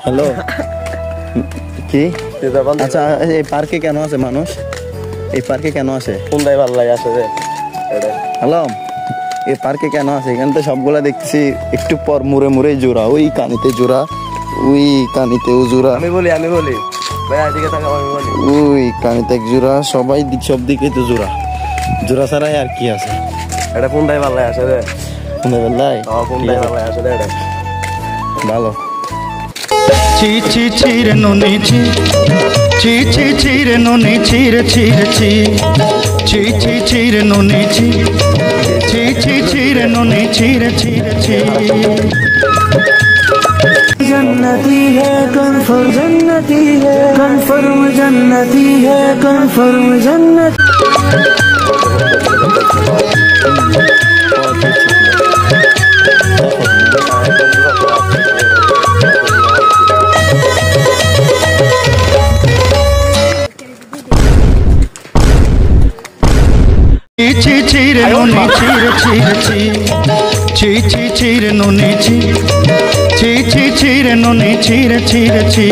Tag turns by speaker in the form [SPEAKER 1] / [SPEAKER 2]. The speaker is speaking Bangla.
[SPEAKER 1] হ্যালো কি আচ্ছা এই পার্কে কেন আছে মানুষ এই পার্কে কেন আছে
[SPEAKER 2] কোনটাই ভালো লাগে আসলে
[SPEAKER 1] হ্যালো এই পার্কে কেন আছে এখানে তো সবগুলা দেখছি একটু পর মুড়ে মুড়ে জোড়া ওই কানিতে জোড়া ওই কানিতেও জোড়া
[SPEAKER 2] আমি বলি ভাই এদিকে থাকা আমি বলি
[SPEAKER 1] ওই কানিতে এক জোড়া সবাই সব দিকে তো জোড়া জোড়া ছাড়াই আর কি আছে
[SPEAKER 2] এটা কোনটাই ভালো লাগে আসলে
[SPEAKER 1] কোনটাই ভালো লাগে
[SPEAKER 2] কোনটাই ভালো লাগে আসলে এটা
[SPEAKER 1] ভালো
[SPEAKER 3] ছি ছি ছি রে নুনি ছি ছি ছি ছি রে নুনি ছি রে ছি রে ছি ছি ছি ছি রে নুনি ছি ছি ছি ছি রে নুনি ছি রে ছি রে ছি
[SPEAKER 4] जन्नती है कन्फर्म जन्नती है कन्फर्म जन्नत
[SPEAKER 3] ছি ছি রে নুনি ছি রে ছি রে ছি ছি ছি ছি রে নুনি ছি ছি ছি ছি রে নুনি ছি রে ছি রে ছি